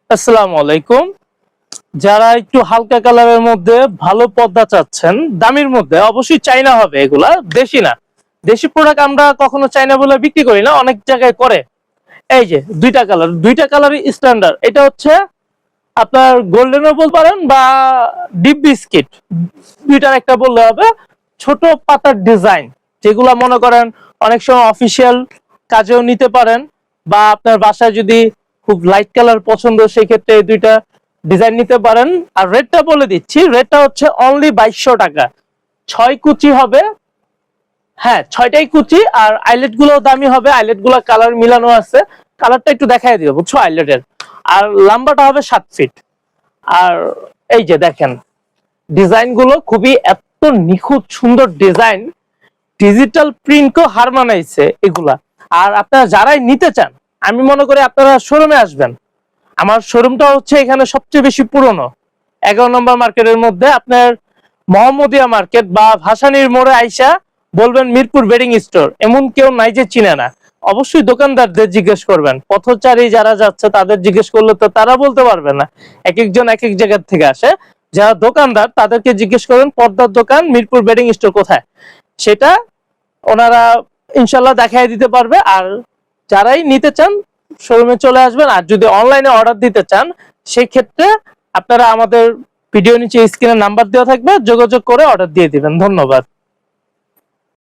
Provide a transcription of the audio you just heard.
আসসালামু আলাইকুম। যারা একটু হালকা কালারের মধ্যে ভালো পর্দা চাচ্ছেন, দামির মধ্যে, অবশ্যই চাইনা হবে, এগুলা দেশি না। দেশি প্রোডাক্ট আমরা কখনো চাইনা বলে বিক্রি করি না, অনেক জায়গায় করে। এই যে দুইটা কালারই স্ট্যান্ডার্ড। এটা হচ্ছে আপনার গোল্ডেনও বলতে পারেন বা ডিপ বিস্কিট, দুইটার একটা বললে হবে। ছোট পাতার ডিজাইন, যেগুলা মনে করেন অনেক সময় অফিসিয়াল কাজেও নিতে পারেন, বা আপনার বাসায় যদি খুব লাইট কালার পছন্দ, সেই ক্ষেত্রে এই দুইটা ডিজাইন নিতে পারেন। আর রেটটা বলে দিচ্ছি, রেটটা হচ্ছে অনলি 2200 টাকা। 6 কুচি হবে, হ্যাঁ 6টাই কুচি। আর আইলেট গুলো দামি হবে, আইলেট গুলো কালার মিলানো আছে। কালারটা একটু দেখাই দিও, বুঝছো, আইলেটের। আর লম্বাটা হবে 7 ফিট। আর এই যে দেখেন, ডিজাইন গুলো খুবই এত নিখুঁত সুন্দর ডিজাইন, ডিজিটাল প্রিন্টও হার মানাইছে এগুলা। আর আপনারা যারাই নিতে চান, আমি মনে করি আপনারা শোরুমে আসবেন। আমার শোরুমটা হচ্ছে এখানে সবচেয়ে বেশি পুরনো, 11 নম্বর মার্কেটের মধ্যে। আপনার মোহাম্মদিয়া মার্কেট বা ভাসানীর মোড়ে আইসা বলবেন মিরপুর বেডিং স্টোর, এমন কেউ নাই যে চিনে না। অবশ্যই দোকানদারদের জিজ্ঞেস করবেন, পথচারী যারা যাচ্ছে তাদের জিজ্ঞেস করলে তো তারা বলতে পারবে না, এক একজন এক এক জায়গা থেকে আসে। যারা দোকানদার তাদেরকে জিজ্ঞেস করবেন পর্দার দোকান মিরপুর বেডিং স্টোর কোথায়, সেটা ওনারা ইনশাল্লাহ দেখাই দিতে পারবে। আর যারাই নিতে চান শোরুমে চলে আসবেন। আর যদি অনলাইনে অর্ডার দিতে চান, সেই ক্ষেত্রে আপনারা আমাদের ভিডিও নিচে স্ক্রিনে নাম্বার দেওয়া থাকবে, যোগাযোগ করে অর্ডার দিয়ে দিবেন। ধন্যবাদ।